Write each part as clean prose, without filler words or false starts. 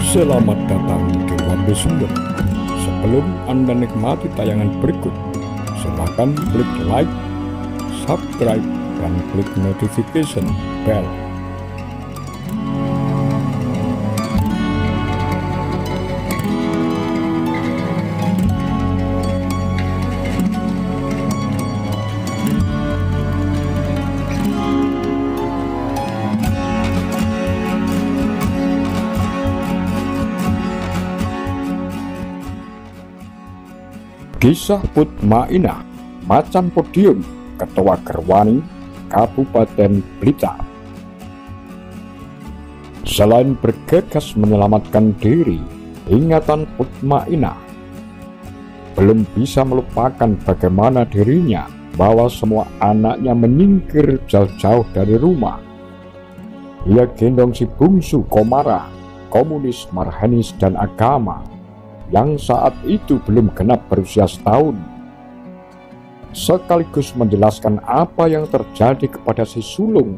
Selamat datang di Lambe Sumber. Sebelum Anda nikmati tayangan berikut, silakan klik like, subscribe, dan klik notification bell. Kisah Mutmainah, Macan Podium, Ketua Gerwani, Kabupaten Blitar. Selain bergegas menyelamatkan diri, ingatan Mutmainah belum bisa melupakan bagaimana dirinya bahwa semua anaknya menyingkir jauh-jauh dari rumah. Ia gendong si bungsu Komara, komunis, marhanis, dan agama, yang saat itu belum genap berusia setahun, sekaligus menjelaskan apa yang terjadi kepada si sulung,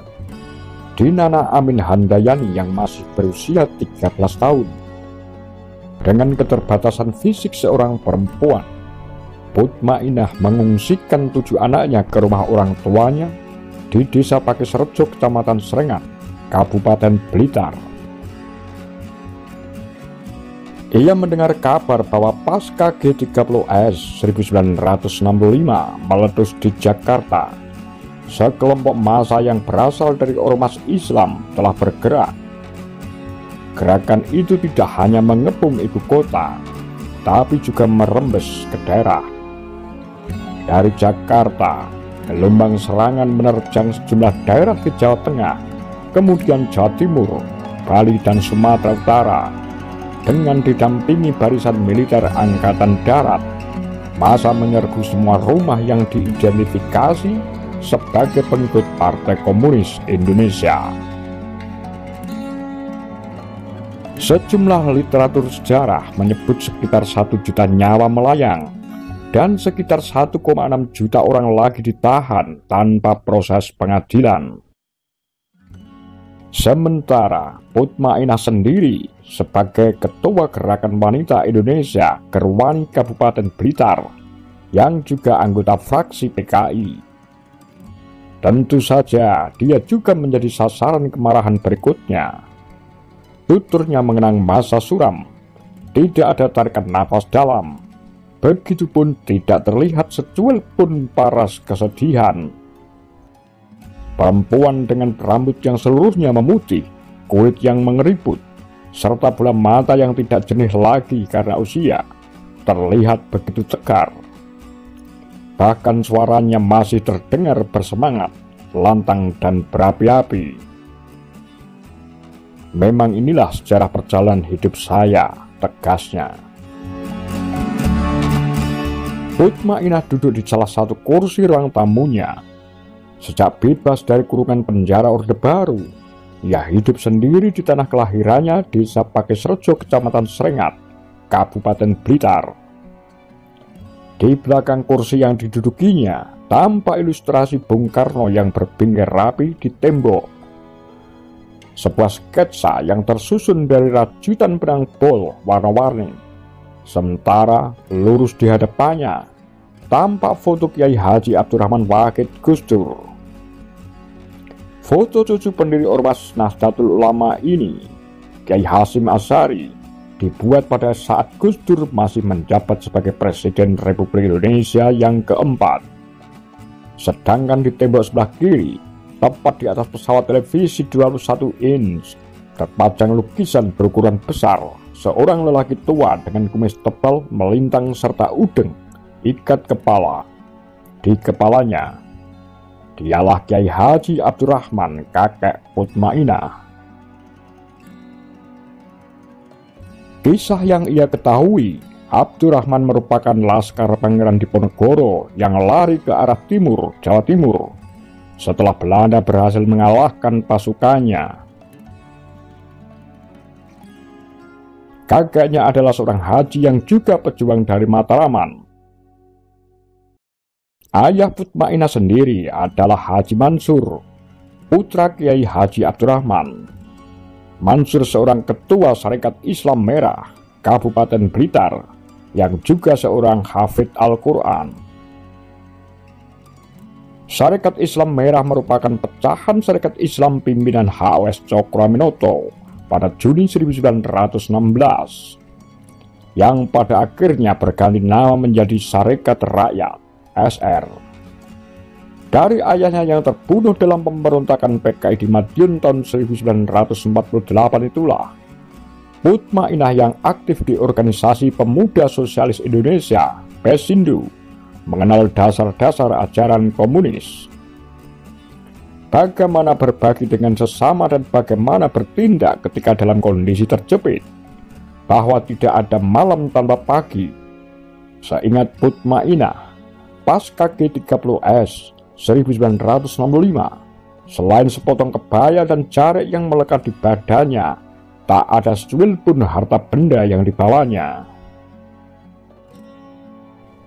Dinana Amin Handayani, yang masih berusia 13 tahun. Dengan keterbatasan fisik seorang perempuan, Mutmainah mengungsikan 7 anaknya ke rumah orang tuanya di Desa Pakisrejo, Kecamatan Srengat, Kabupaten Blitar. Ia mendengar kabar bahwa pasca G30S 1965 meletus di Jakarta. Sekelompok massa yang berasal dari ormas Islam telah bergerak. Gerakan itu tidak hanya mengepung ibu kota, tapi juga merembes ke daerah. Dari Jakarta, gelombang serangan menerjang sejumlah daerah di Jawa Tengah, kemudian Jawa Timur, Bali, dan Sumatera Utara. Dengan didampingi barisan militer angkatan darat, massa menyerbu semua rumah yang diidentifikasi sebagai pengikut Partai Komunis Indonesia. Sejumlah literatur sejarah menyebut sekitar 1 juta nyawa melayang dan sekitar 1,6 juta orang lagi ditahan tanpa proses pengadilan. Sementara Mutmainah sendiri sebagai Ketua Gerakan Wanita Indonesia Gerwani Kabupaten Blitar, yang juga anggota fraksi PKI, tentu saja dia juga menjadi sasaran kemarahan berikutnya. Tuturnya mengenang masa suram, tidak ada tarikan nafas dalam, begitupun tidak terlihat secuil pun paras kesedihan. Perempuan dengan rambut yang seluruhnya memutih, kulit yang mengeriput, serta bola mata yang tidak jernih lagi karena usia, terlihat begitu tegar. Bahkan suaranya masih terdengar bersemangat, lantang, dan berapi-api. Memang inilah sejarah perjalanan hidup saya, tegasnya. Mutmainah duduk di salah satu kursi ruang tamunya. Sejak bebas dari kurungan penjara Orde Baru, ia hidup sendiri di tanah kelahirannya, Desa Pakisrejo, Kecamatan Srengat, Kabupaten Blitar. Di belakang kursi yang didudukinya tampak ilustrasi Bung Karno yang berpinggir rapi di tembok. Sebuah sketsa yang tersusun dari rajutan benang bol warna-warni. Sementara lurus di hadapannya tampak foto Kiai Haji Abdurrahman Wahid Gus Dur. Foto cucu pendiri Ormas Nahdlatul Ulama ini, Kiai Hasyim Asy'ari, dibuat pada saat Gus Dur masih menjabat sebagai Presiden Republik Indonesia yang keempat. Sedangkan di tembok sebelah kiri, tepat di atas pesawat televisi 21 inch, terpajang lukisan berukuran besar seorang lelaki tua dengan kumis tebal melintang serta udeng ikat kepala. Di kepalanya dialah Kiai Haji Abdurrahman, kakek Mutmainah. Kisah yang ia ketahui, Abdurrahman merupakan laskar Pangeran Diponegoro yang lari ke arah timur, Jawa Timur, setelah Belanda berhasil mengalahkan pasukannya. Kakeknya adalah seorang haji yang juga pejuang dari Mataraman. Ayah Mutmainah sendiri adalah Haji Mansur, putra Kiai Haji Abdurrahman. Mansur seorang ketua Sarekat Islam Merah Kabupaten Blitar yang juga seorang hafidz Al-Quran. Sarekat Islam Merah merupakan pecahan Sarekat Islam pimpinan HOS Cokroaminoto pada Juni 1916 yang pada akhirnya berganti nama menjadi Sarekat Rakyat (SR). Dari ayahnya yang terbunuh dalam pemberontakan PKI di Madiun tahun 1948 itulah Mutmainah yang aktif di Organisasi Pemuda Sosialis Indonesia (Pesindo) mengenal dasar-dasar ajaran komunis. Bagaimana berbagi dengan sesama dan bagaimana bertindak ketika dalam kondisi terjepit, bahwa tidak ada malam tanpa pagi. Seingat Mutmainah, pasca G30S 1965, selain sepotong kebaya dan jarik yang melekat di badannya, tak ada secuil pun harta benda yang dibawanya.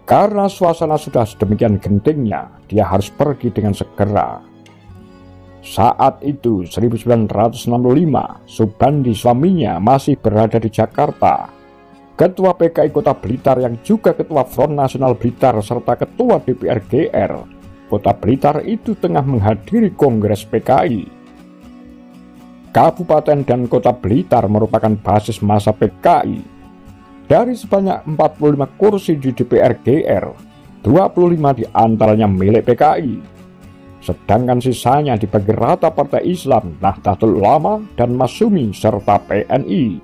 Karena suasana sudah sedemikian gentingnya, dia harus pergi dengan segera. Saat itu 1965, Subandi suaminya masih berada di Jakarta. Ketua PKI Kota Blitar yang juga Ketua Front Nasional Blitar serta Ketua DPR GR Kota Blitar itu tengah menghadiri Kongres PKI. Kabupaten dan Kota Blitar merupakan basis massa PKI. Dari sebanyak 45 kursi di DPR GR, 25 diantaranya milik PKI. Sedangkan sisanya dibagi rata Partai Islam, Nahdlatul Ulama, dan Masyumi, serta PNI.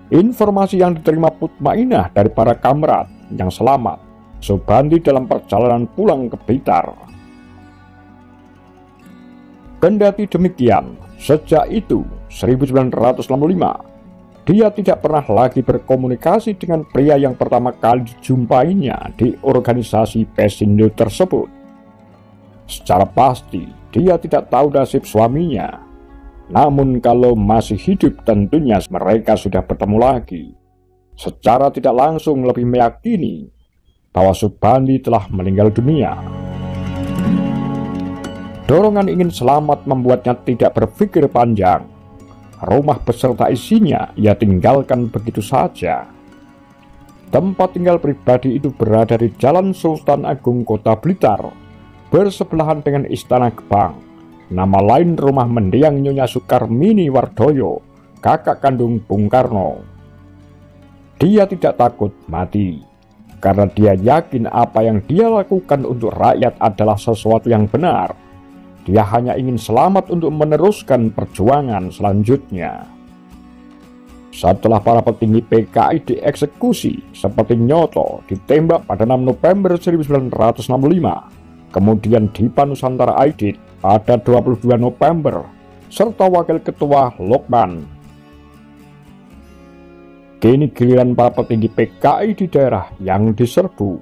Informasi yang diterima Mutmainah dari para kamrat yang selamat Subandi dalam perjalanan pulang ke Blitar. Kendati demikian, sejak itu 1965 dia tidak pernah lagi berkomunikasi dengan pria yang pertama kali dijumpainya di organisasi Pesindo tersebut. Secara pasti dia tidak tahu nasib suaminya, namun kalau masih hidup tentunya mereka sudah bertemu lagi. Secara tidak langsung lebih meyakini bahwa Subandi telah meninggal dunia. Dorongan ingin selamat membuatnya tidak berpikir panjang. Rumah beserta isinya ia tinggalkan begitu saja. Tempat tinggal pribadi itu berada di Jalan Sultan Agung Kota Blitar, bersebelahan dengan Istana Gebang. Nama lain rumah mendiang Nyonya Sukarmini Wardoyo, kakak kandung Bung Karno. Dia tidak takut mati, karena dia yakin apa yang dia lakukan untuk rakyat adalah sesuatu yang benar. Dia hanya ingin selamat untuk meneruskan perjuangan selanjutnya. Setelah para petinggi PKI dieksekusi seperti Nyoto ditembak pada 6 November 1965, kemudian Dipa Nusantara Aidit pada 22 November, serta Wakil Ketua Lokman. Kini giliran para petinggi PKI di daerah yang diserbu.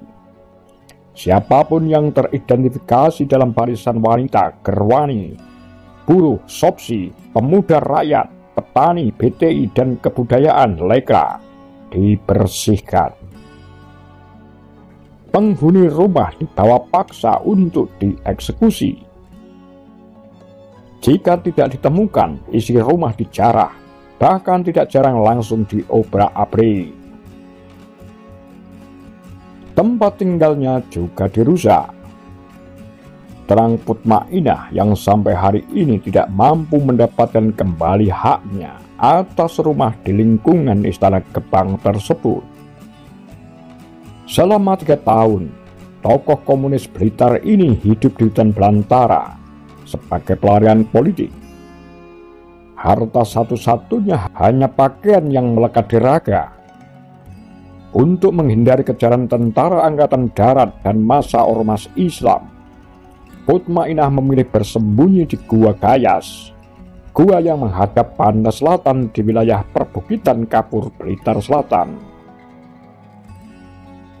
Siapapun yang teridentifikasi dalam barisan wanita, gerwani, buruh, sopsi, pemuda rakyat, petani, BTI, dan kebudayaan, lekra, dibersihkan. Penghuni rumah dibawa paksa untuk dieksekusi. Jika tidak ditemukan, isi rumah dijarah, bahkan tidak jarang langsung diobrak-abrik. Tempat tinggalnya juga dirusak. Terang Mutmainah yang sampai hari ini tidak mampu mendapatkan kembali haknya atas rumah di lingkungan Istana Gebang tersebut. Selama 3 tahun, tokoh komunis Blitar ini hidup di hutan belantara sebagai pelarian politik. Harta satu-satunya hanya pakaian yang melekat di raga. Untuk menghindari kejaran tentara angkatan darat dan massa ormas Islam, Mutmainah memilih bersembunyi di Gua Gayas, gua yang menghadap pantai selatan di wilayah perbukitan Kapur, Blitar Selatan.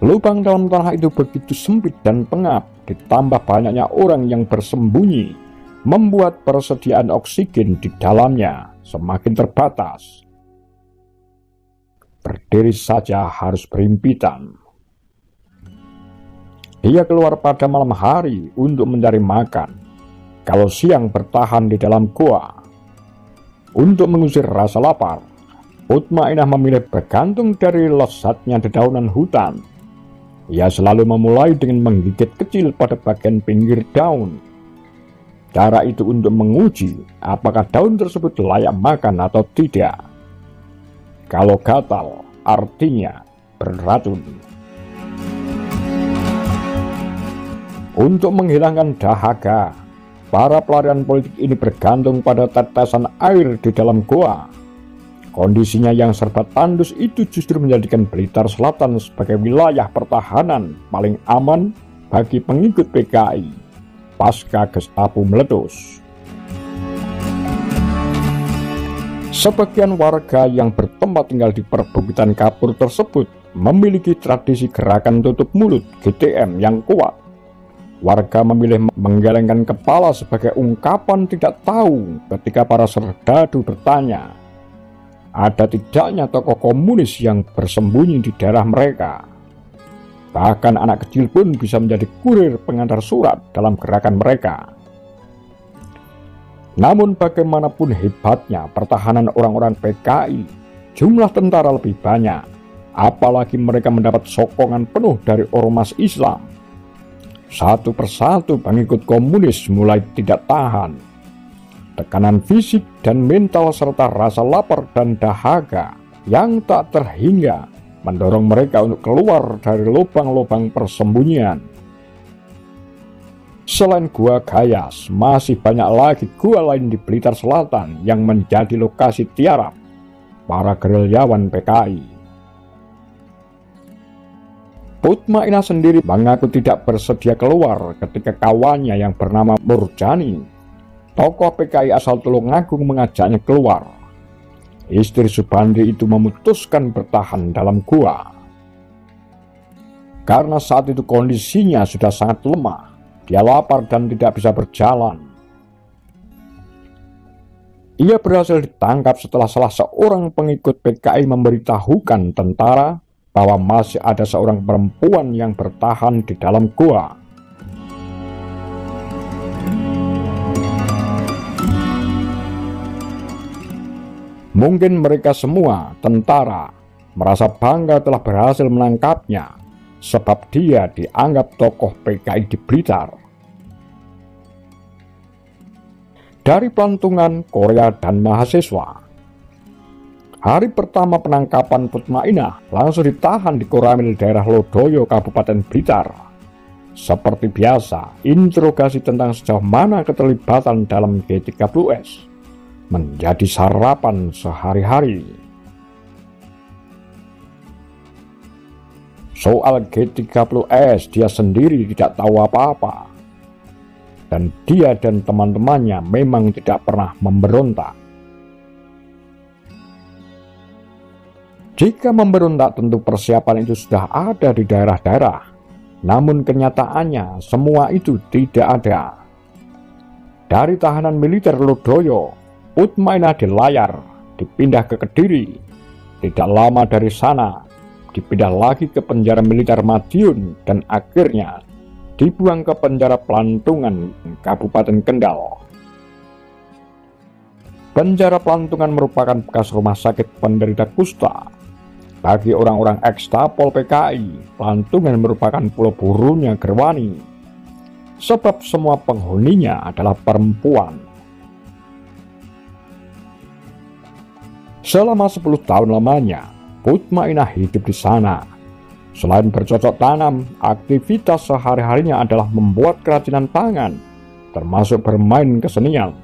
Lubang dalam tanah itu begitu sempit dan pengap, ditambah banyaknya orang yang bersembunyi, membuat persediaan oksigen di dalamnya semakin terbatas. Berdiri saja harus berimpitan. Dia keluar pada malam hari untuk mencari makan, kalau siang bertahan di dalam gua. Untuk mengusir rasa lapar, Mutmainah memilih bergantung dari lezatnya dedaunan hutan. Ia selalu memulai dengan menggigit kecil pada bagian pinggir daun. Cara itu untuk menguji apakah daun tersebut layak makan atau tidak. Kalau gatal, artinya beracun. Untuk menghilangkan dahaga, para pelarian politik ini bergantung pada tetesan air di dalam goa. Kondisinya yang serba tandus itu justru menjadikan Blitar Selatan sebagai wilayah pertahanan paling aman bagi pengikut PKI pasca Gestapo meletus. Sebagian warga yang bertempat tinggal di perbukitan kapur tersebut memiliki tradisi gerakan tutup mulut GTM yang kuat. Warga memilih menggelengkan kepala sebagai ungkapan tidak tahu ketika para serdadu bertanya, ada tidaknya tokoh komunis yang bersembunyi di daerah mereka. Bahkan anak kecil pun bisa menjadi kurir pengantar surat dalam gerakan mereka. Namun bagaimanapun hebatnya pertahanan orang-orang PKI, jumlah tentara lebih banyak, apalagi mereka mendapat sokongan penuh dari ormas Islam. Satu persatu pengikut komunis mulai tidak tahan. Tekanan fisik dan mental serta rasa lapar dan dahaga yang tak terhingga mendorong mereka untuk keluar dari lubang-lubang persembunyian. Selain Gua Gayas, masih banyak lagi gua lain di Blitar Selatan yang menjadi lokasi tiarap para gerilyawan PKI. Mutmainah sendiri mengaku tidak bersedia keluar ketika kawannya yang bernama Murjani, tokoh PKI asal Tulungagung, mengajaknya keluar. Istri Subandi itu memutuskan bertahan dalam gua. Karena saat itu kondisinya sudah sangat lemah, dia lapar dan tidak bisa berjalan. Ia berhasil ditangkap setelah salah seorang pengikut PKI memberitahukan tentara bahwa masih ada seorang perempuan yang bertahan di dalam gua. Mungkin mereka semua, tentara, merasa bangga telah berhasil menangkapnya, sebab dia dianggap tokoh PKI di Blitar. Dari pelantungan Korea dan mahasiswa. Hari pertama penangkapan Mutmainah langsung ditahan di Koramil daerah Lodoyo, Kabupaten Blitar. Seperti biasa, interogasi tentang sejauh mana keterlibatan dalam G30S menjadi sarapan sehari-hari. Soal G30S dia sendiri tidak tahu apa-apa. Dan dia dan teman-temannya memang tidak pernah memberontak. Jika memberontak tentu persiapan itu sudah ada di daerah-daerah. Namun kenyataannya semua itu tidak ada. Dari tahanan militer Lodoyo, Mutmainah dilayar, dipindah ke Kediri. Tidak lama dari sana, dipindah lagi ke penjara militer Madiun dan akhirnya dibuang ke penjara Pelantungan, Kabupaten Kendal. Penjara Pelantungan merupakan bekas rumah sakit penderita kusta. Bagi orang-orang eks-Tapol PKI, Pelantungan merupakan pulau burunya Gerwani, sebab semua penghuninya adalah perempuan. Selama 10 tahun lamanya, Mutmainah hidup di sana. Selain bercocok tanam, aktivitas sehari-harinya adalah membuat kerajinan tangan, termasuk bermain kesenian.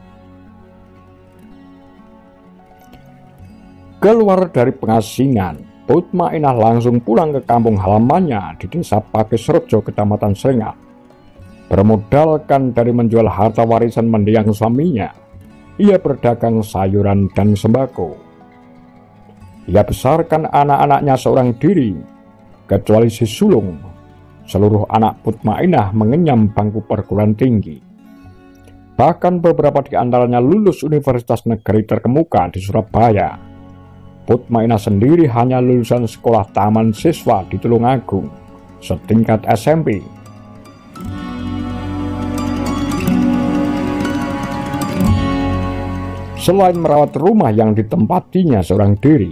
Keluar dari pengasingan, Mutmainah langsung pulang ke kampung halamannya di desa Pakisrejo, Kecamatan Srengat. Bermodalkan dari menjual harta warisan mendiang suaminya, ia berdagang sayuran dan sembako. Ia besarkan anak-anaknya seorang diri, kecuali si sulung. Seluruh anak Mutmainah mengenyam bangku perguruan tinggi. Bahkan beberapa di antaranya lulus universitas negeri terkemuka di Surabaya. Mutmainah sendiri hanya lulusan sekolah taman siswa di Tulungagung, setingkat SMP. Selain merawat rumah yang ditempatinya seorang diri,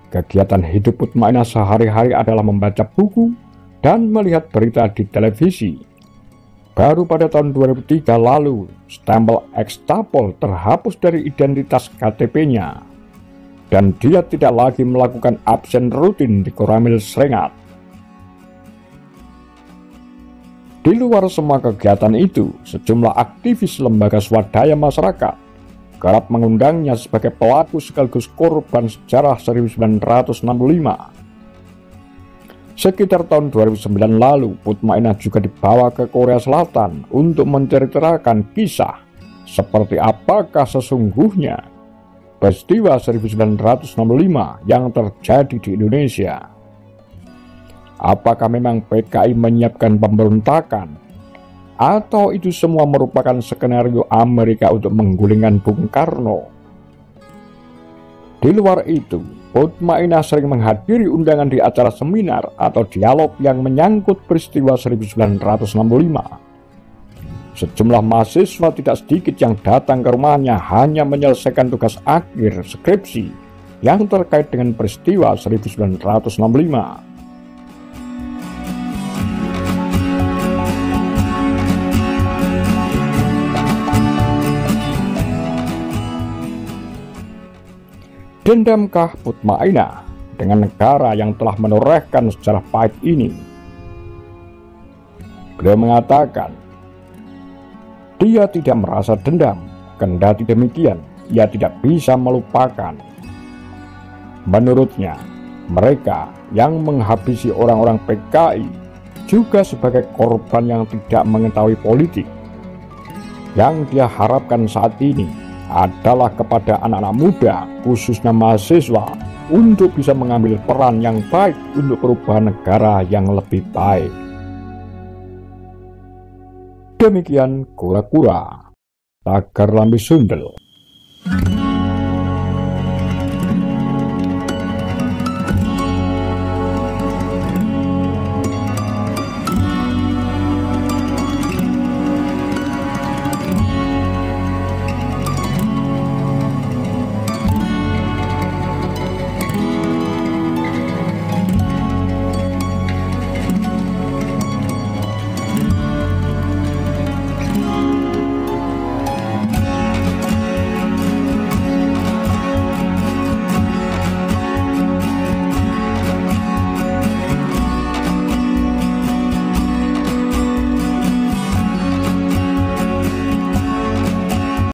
kegiatan hidup Mutmainah sehari-hari adalah membaca buku dan melihat berita di televisi. Baru pada tahun 2003 lalu, stempel ekstapol terhapus dari identitas KTP-nya, dan dia tidak lagi melakukan absen rutin di Koramil Srengat. Di luar semua kegiatan itu, sejumlah aktivis lembaga swadaya masyarakat kerap mengundangnya sebagai pelaku sekaligus korban sejarah 1965. Sekitar tahun 2009 lalu, Mutmainah juga dibawa ke Korea Selatan untuk menceritakan kisah seperti apakah sesungguhnya peristiwa 1965 yang terjadi di Indonesia. Apakah memang PKI menyiapkan pemberontakan, atau itu semua merupakan skenario Amerika untuk menggulingkan Bung Karno? Di luar itu, Mutmainah sering menghadiri undangan di acara seminar atau dialog yang menyangkut peristiwa 1965. Sejumlah mahasiswa tidak sedikit yang datang ke rumahnya hanya menyelesaikan tugas akhir skripsi yang terkait dengan peristiwa 1965. Dendamkah Mutmainah dengan negara yang telah menorehkan sejarah pahit ini? Beliau mengatakan, dia tidak merasa dendam, kendati demikian, ia tidak bisa melupakan. Menurutnya, mereka yang menghabisi orang-orang PKI juga sebagai korban yang tidak mengetahui politik. Yang dia harapkan saat ini adalah kepada anak-anak muda, khususnya mahasiswa, untuk bisa mengambil peran yang baik untuk perubahan negara yang lebih baik. Demikian kura-kura, tagar lambe sundel.